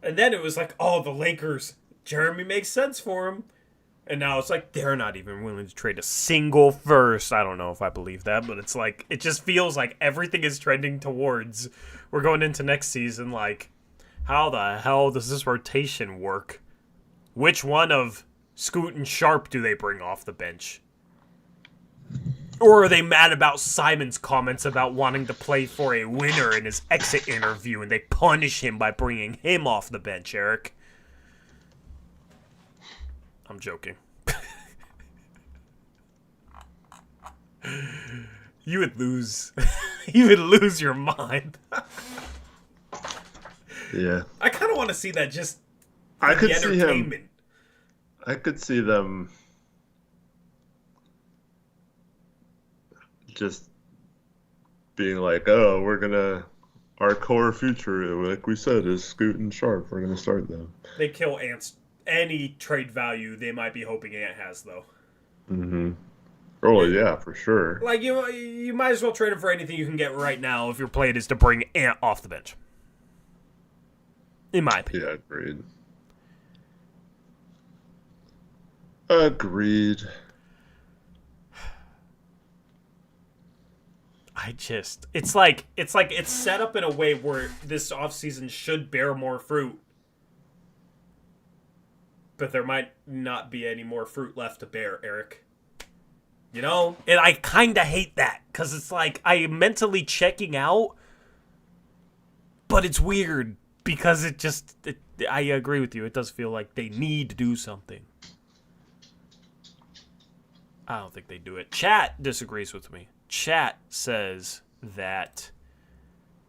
And then it was like, oh, the Lakers. Jeremy makes sense for him. And now it's like, they're not even willing to trade a single first. I don't know if I believe that, but it's like, it just feels like everything is trending towards, we're going into next season, like, how the hell does this rotation work? Which one of Scoot and Sharp do they bring off the bench? Or are they mad about Simon's comments about wanting to play for a winner in his exit interview and they punish him by bringing him off the bench, Eric? I'm joking. You would lose. You would lose your mind. Yeah. I kind of want to see that just for I the could see entertainment. him. I could see them just being like, "Oh, our core future, like we said, is Scoot and Sharp. We're gonna start them." They kill Ant's any trade value they might be hoping Ant has, though. Mm-hmm. Oh yeah, for sure. Like you might as well trade him for anything you can get right now if your plan is to bring Ant off the bench. In my opinion. Yeah, agreed. Agreed. It's like it's set up in a way where this offseason should bear more fruit. But there might not be any more fruit left to bear, Eric. You know? And I kind of hate that, because it's like I am mentally checking out, but it's weird, because I agree with you. It does feel like they need to do something. I don't think they do it. Chat disagrees with me. Chat says that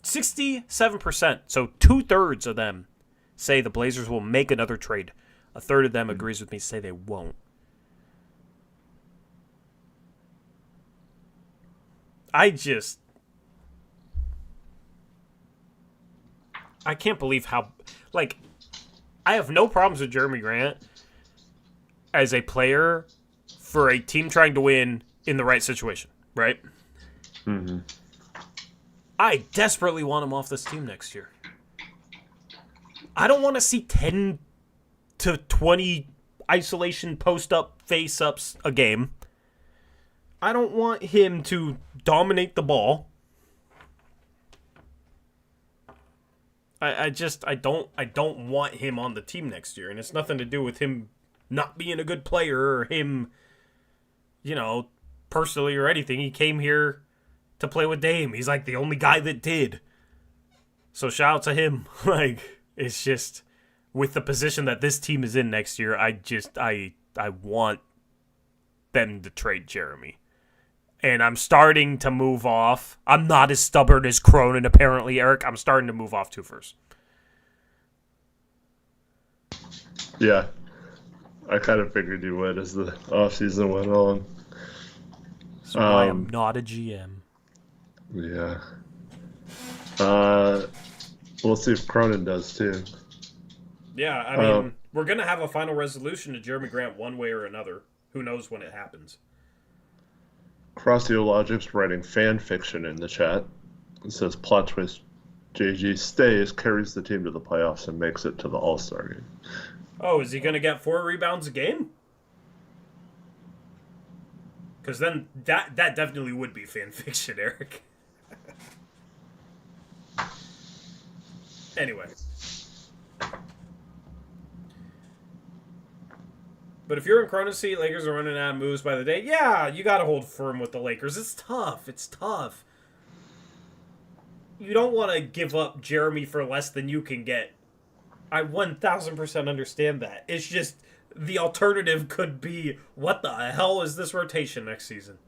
67%, so 2/3 of them, say the Blazers will make another trade. A third of them agrees with me, say they won't. I can't believe how, like, I have no problems with Jeremy Grant as a player for a team trying to win in the right situation, right? Mm-hmm. I desperately want him off this team next year. I don't want to see 10 to 20 isolation post-up face-ups a game. I don't want him to dominate the ball. I don't want him on the team next year, and it's nothing to do with him not being a good player or him, personally or anything. He came here to play with Dame. He's like the only guy that did. So shout out to him. Like, it's just with the position that this team is in next year, I want them to trade Jeremy. And I'm starting to move off. I'm not as stubborn as Cronin, apparently, Eric. I'm starting to move off 2 first. Yeah. I kind of figured you would as the offseason went on. That's why I'm not a GM. Yeah. We'll see if Cronin does too. Yeah, I mean, we're going to have a final resolution to Jeremy Grant one way or another. Who knows when it happens. Crossiologic's writing fan fiction in the chat. It says plot twist: JG stays, carries the team to the playoffs, and makes it to the All-Star game. Oh, is he going to get 4 rebounds a game? Because then that definitely would be fan fiction, Eric. Anyway. But if you're in Cronin's seat, Lakers are running out of moves by the day. Yeah, you got to hold firm with the Lakers. It's tough. It's tough. You don't want to give up Jeremy for less than you can get. I 1,000% understand that. It's just the alternative could be, what the hell is this rotation next season?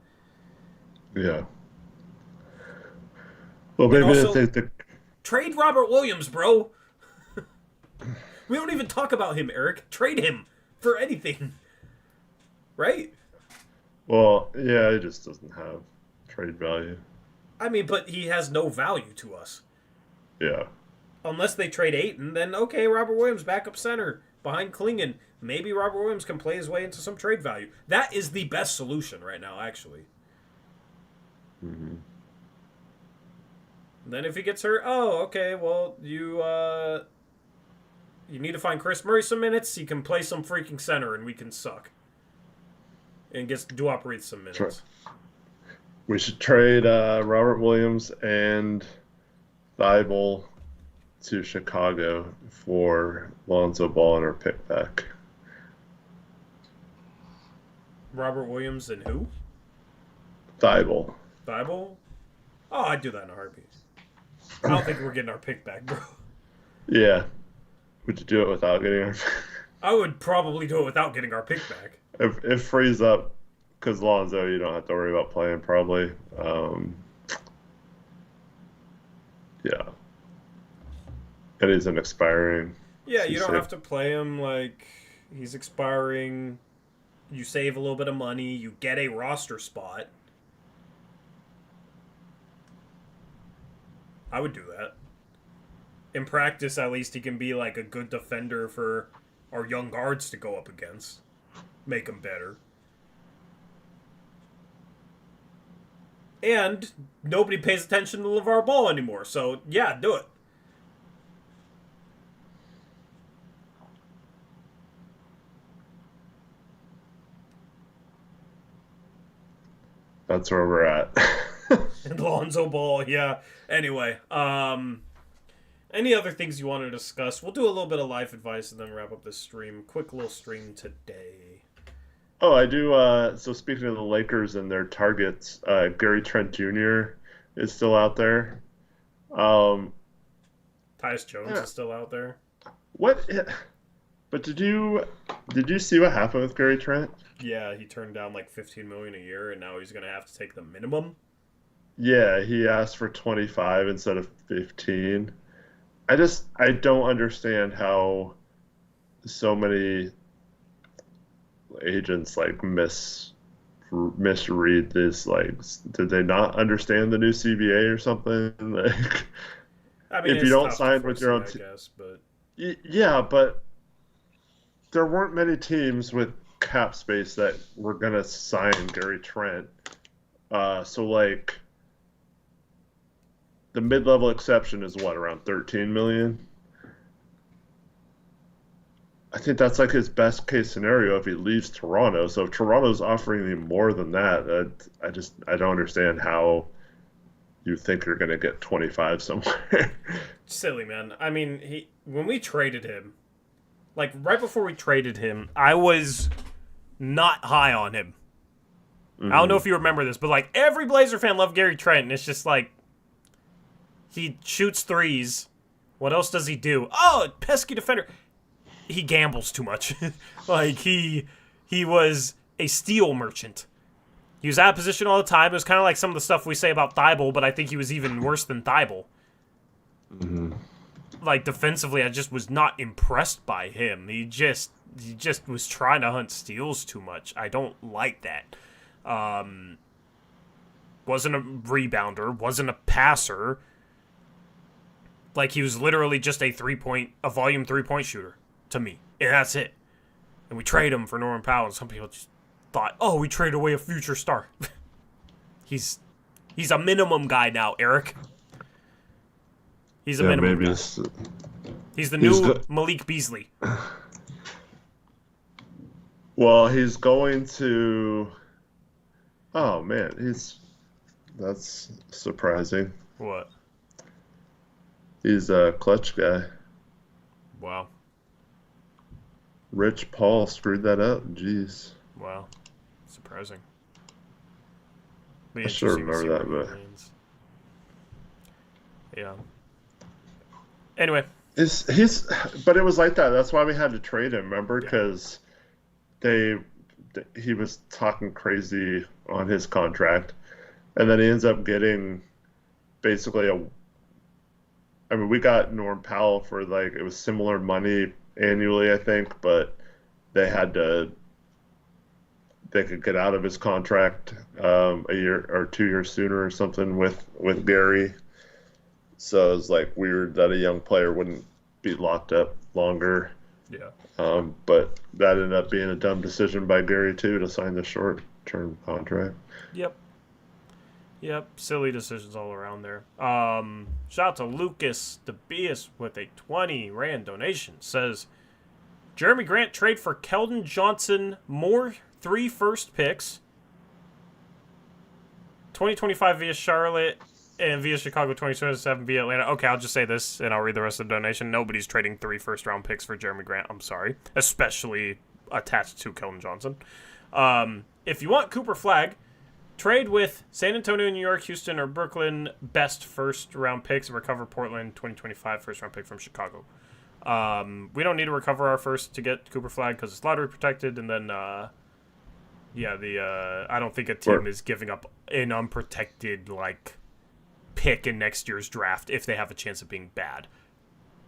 Yeah. Well, maybe also, I think the... Trade Robert Williams, bro. We don't even talk about him, Eric. Trade him for anything. Right? Well, yeah, it just doesn't have trade value. I mean, but he has no value to us. Yeah. Unless they trade Ayton, then okay, Robert Williams, backup center, behind Klingon. Maybe Robert Williams can play his way into some trade value. That is the best solution right now, actually. Mm-hmm. Then if he gets hurt, oh, okay, well, you need to find Chris Murray some minutes. He can play some freaking center, and we can suck. And gets do operate some minutes. We should trade Robert Williams and Thibault to Chicago for Lonzo Ball and our pick back. Robert Williams and who? Thibault. Thibault? Oh, I'd do that in a heartbeat. I don't think we're getting our pick back, bro. Yeah. Would you do it without getting our I would probably do it without getting our pick back. If it frees up, because Lonzo, you don't have to worry about playing probably. Yeah. It isn't expiring. Yeah, you don't have to play him like he's expiring. You save a little bit of money. You get a roster spot. I would do that. In practice, at least, he can be like a good defender for our young guards to go up against. Make them better. And nobody pays attention to LeVar Ball anymore. So, yeah, do it. That's where we're at. And Lonzo Ball, yeah. Anyway, any other things you want to discuss? We'll do a little bit of life advice and then wrap up this stream. Quick little stream today. Oh, I do. So speaking of the Lakers and their targets, Gary Trent Jr. is still out there. Tyus Jones Yeah. is still out there. What? But did you see what happened with Gary Trent? Yeah, he turned down like $15 million a year, and now he's gonna have to take the minimum. Yeah, he asked for 25 instead of 15. I don't understand how so many agents like misread this. Like, did they not understand the new CBA or something? Like, I mean, if you don't sign with your own I guess, but yeah, but there weren't many teams with cap space that were gonna sign Gary Trent. So like the mid-level exception is what, around 13 million? I think that's like his best case scenario if he leaves Toronto. So if Toronto's offering him more than that, I don't understand how you think you're going to get 25 somewhere. silly, man. I mean, when we traded him, like right before we traded him, I was not high on him. Mm-hmm. I don't know if you remember this, but like every Blazer fan loved Gary Trent, and it's just like he shoots threes. What else does he do? Oh, pesky defender. He gambles too much. Like he was a steal merchant. He was out of position all the time. It was kind of like some of the stuff we say about Thibault, but I think he was even worse than Thibault. Mm-hmm. Like defensively, I just was not impressed by him. He just was trying to hunt steals too much. I don't like that. Wasn't a rebounder, wasn't a passer. Like he was literally just a volume 3-point shooter to me. And that's it. And we trade him for Norman Powell, and some people just thought, oh, we traded away a future star. He's a minimum guy now, Eric. He's a minimum guy. He's the new Malik Beasley. Well, he's going to. Oh man, that's surprising. What? He's a clutch guy. Wow. Rich Paul screwed that up. Jeez. Wow. Surprising. I sure remember that, but yeah. Anyway, but it was like that. That's why we had to trade him. Remember, because he was talking crazy on his contract, and then he ends up getting basically I mean, we got Norm Powell for like it was similar money annually, I think, but they could get out of his contract a year or 2 years sooner or something with Gary. So it was like weird that a young player wouldn't be locked up longer. yeah. But that ended up being a dumb decision by Gary too to sign the short-term contract. Yep. Yep, silly decisions all around there. Shout out to Lucas DeBeas with a 20 Rand donation. Says, Jeremy Grant trade for Keldon Johnson, more 3 first picks, 2025 via Charlotte, and via Chicago 2027 via Atlanta. Okay, I'll just say this, and I'll read the rest of the donation. Nobody's trading 3 first-round picks for Jeremy Grant. I'm sorry. Especially attached to Keldon Johnson. If you want Cooper Flagg, trade with San Antonio, New York, Houston, or Brooklyn best first-round picks and recover Portland 2025 first-round pick from Chicago. We don't need to recover our first to get Cooper Flagg because it's lottery protected, and then, I don't think a team is giving up an unprotected, pick in next year's draft if they have a chance of being bad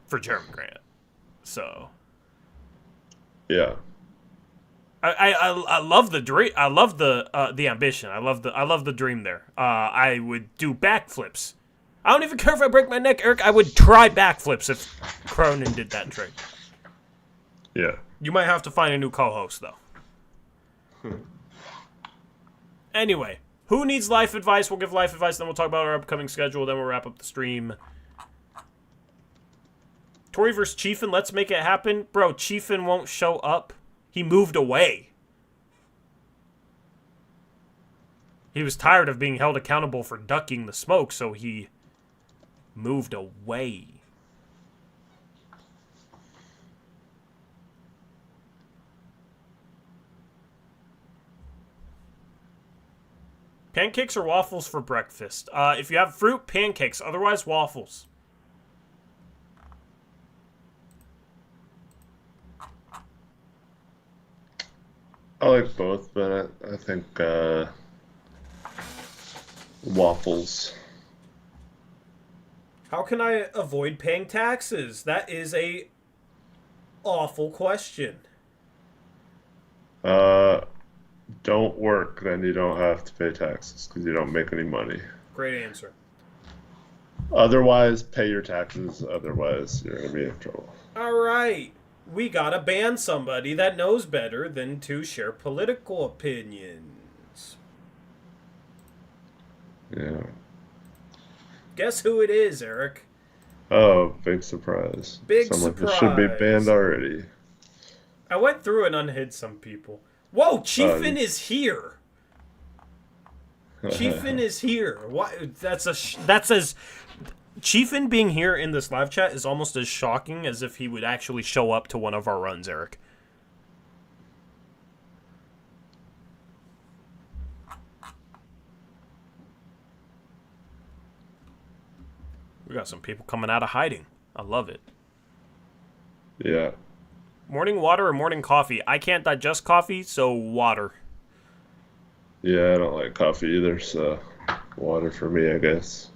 for Jeremy Grant. So. Yeah. I love the dream. I love the ambition. I love the dream there. I would do backflips. I don't even care if I break my neck, Eric. I would try backflips if Cronin did that trade. Yeah. You might have to find a new co-host though. Anyway, who needs life advice? We'll give life advice, then we'll talk about our upcoming schedule, then we'll wrap up the stream. Tory versus Chiefin, let's make it happen. Bro, Chiefin won't show up. He moved away. He was tired of being held accountable for ducking the smoke, so he moved away. Pancakes or waffles for breakfast? If you have fruit, pancakes. Otherwise, waffles. I like both, but I think waffles. How can I avoid paying taxes? That is a awful question. Don't work, then you don't have to pay taxes because you don't make any money. Great answer. Otherwise, pay your taxes. Otherwise, you're going to be in trouble. All right. We gotta ban somebody that knows better than to share political opinions. Yeah. Guess who it is, Eric? Oh, big surprise. Big Someone surprise. That should be banned already. I went through and unhid some people. Whoa, Chiefin is here. Chiefin is here. What? That's as Chiefin being here in this live chat is almost as shocking as if he would actually show up to one of our runs, Eric. We got some people coming out of hiding. I love it. Yeah. Morning water or morning coffee? I can't digest coffee, so water. Yeah, I don't like coffee either, so water for me, I guess.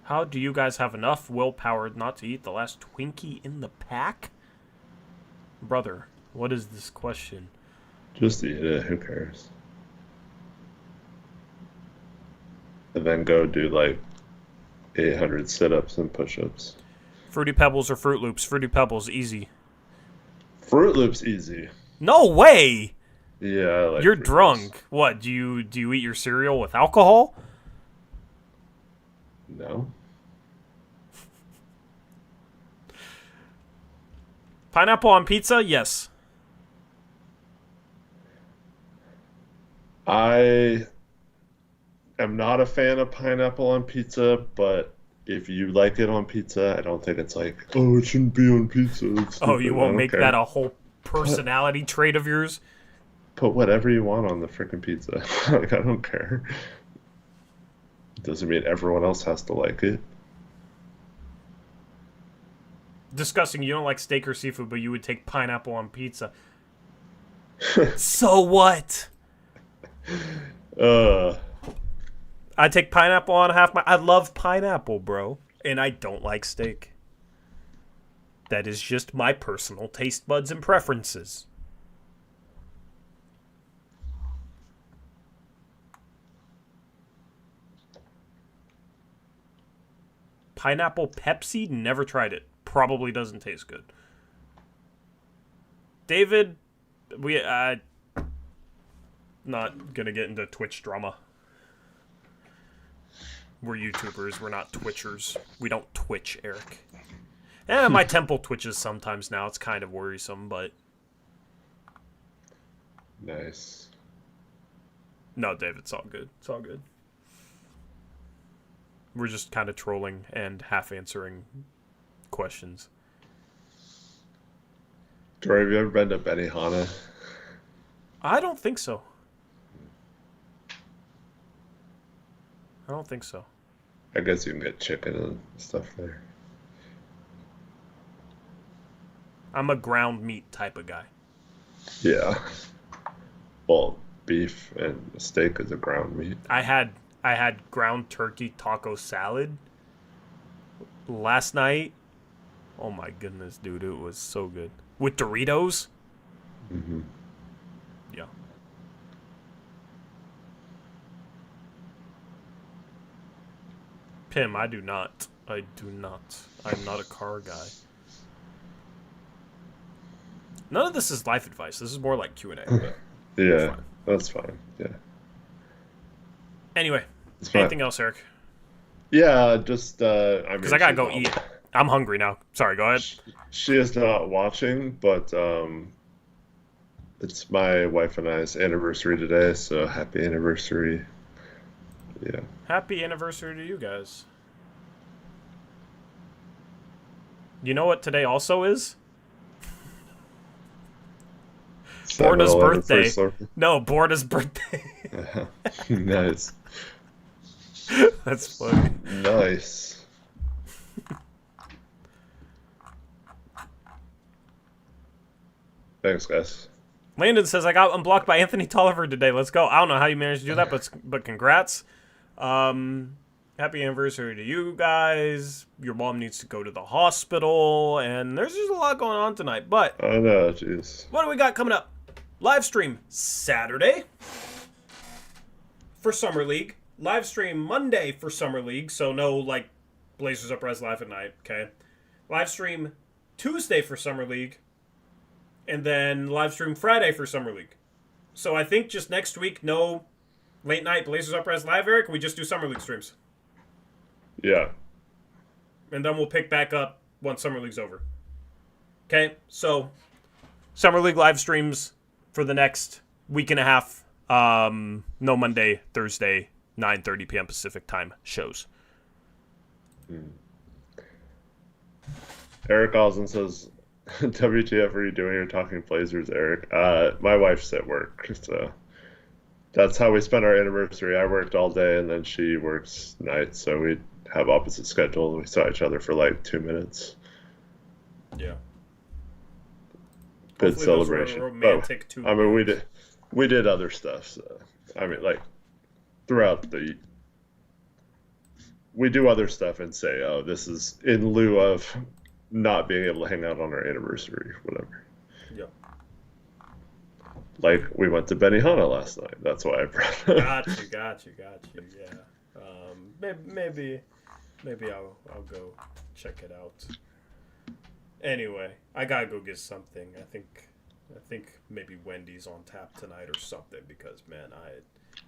How do you guys have enough willpower not to eat the last Twinkie in the pack? Brother, what is this question? Just eat it, who cares? And then go do 800 sit-ups and push-ups. Fruity Pebbles or Fruit Loops? Fruity Pebbles, easy. Fruit Loops easy. No way! Yeah, I like You're Fruit drunk. Loops. What, do you eat your cereal with alcohol? No. Pineapple on pizza? Yes. I am not a fan of pineapple on pizza, but if you like it on pizza, I don't think it's oh, it shouldn't be on pizza. It's Oh, you stupid. I won't don't make care. that a whole personality trait of yours? Put whatever you want on the freaking pizza. I don't care. Doesn't mean everyone else has to like it. Disgusting, you don't like steak or seafood, but you would take pineapple on pizza. So what? I take pineapple on half my... I love pineapple, bro. And I don't like steak. That is just my personal taste buds and preferences. Pineapple Pepsi? Never tried it. Probably doesn't taste good. David, not gonna get into Twitch drama. We're YouTubers. We're not Twitchers. We don't Twitch, Eric. My temple twitches sometimes now. It's kind of worrisome, but... Nice. No, Dave, it's all good. It's all good. We're just kind of trolling and half-answering questions. Tori, have you ever been to Benihana? I don't think so. I don't think so. I guess you can get chicken and stuff there. I'm a ground meat type of guy. Yeah. Well, beef and steak is a ground meat. I had ground turkey taco salad last night. Oh my goodness, dude, it was so good. With Doritos? Mm-hmm. Yeah. Pim, I do not. I do not. I'm not a car guy. None of this is life advice. This is more like Q&A. But Yeah, that's fine. Yeah. Anyway, It's fine. anything else, Eric? Yeah, just Because I gotta go eat. I'm hungry now. Sorry, go ahead. She is not watching, but it's my wife and I's anniversary today, so happy anniversary. Yeah. Happy anniversary to you guys. You know what today also is? Borda's 7-Eleven birthday. first circle. No, Borda's birthday. Nice. That's funny. Nice. Thanks, guys. Landon says, I got unblocked by Anthony Tolliver today. Let's go. I don't know how you managed to do that, but congrats. Happy anniversary to you guys. Your mom needs to go to the hospital, and there's just a lot going on tonight. But Oh no, jeez. what do we got coming up? Live stream Saturday for Summer League. Live stream Monday for Summer League, so no, like, Blazers Uprise live at night, okay? Live stream Tuesday for Summer League, and then live stream Friday for Summer League. So I think just next week, no late night Blazers Uprise live, Eric. We just do Summer League streams. Yeah. And then we'll pick back up once Summer League's over. Okay, so Summer League live streams for the next week and a half. No Monday, Thursday, 9:30 p.m. Pacific time shows. Eric Osmond says, WTF are you doing? You're talking Blazers, Eric. My wife's at work, so that's how we spent our anniversary. I worked all day, and then she works nights, so we have opposite schedules. We saw each other for like 2 minutes. Yeah. Good Hopefully those were celebration. romantic too. I mean, we did other stuff. So, I mean, like throughout we do other stuff and say, oh, this is in lieu of not being able to hang out on our anniversary, whatever. Yeah. Like we went to Benihana last night. That's why I brought it up. Got you. Yeah. Maybe I'll go check it out. Anyway, I gotta go get something. I think maybe Wendy's on tap tonight or something because, man,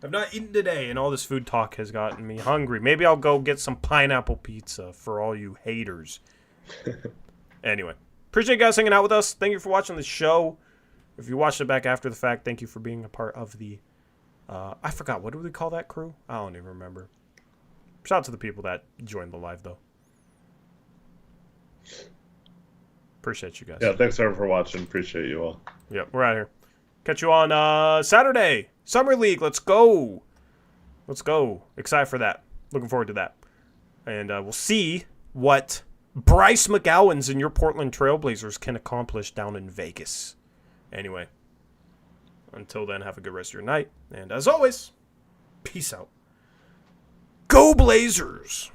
I've not eaten today and all this food talk has gotten me hungry. Maybe I'll go get some pineapple pizza for all you haters. Anyway, appreciate you guys hanging out with us. Thank you for watching the show. If you watched it back after the fact, thank you for being a part of the, I forgot, what do we call that crew? I don't even remember. Shout out to the people that joined the live, though. Appreciate you guys. Yeah, thanks everyone for watching. Appreciate you all. Yep, we're out here. Catch you on Saturday. Summer League, let's go. Let's go. Excited for that. Looking forward to that. And we'll see what Bryce McGowers and your Portland Trailblazers can accomplish down in Vegas. Anyway, until then, have a good rest of your night. And as always, peace out. Go Blazers!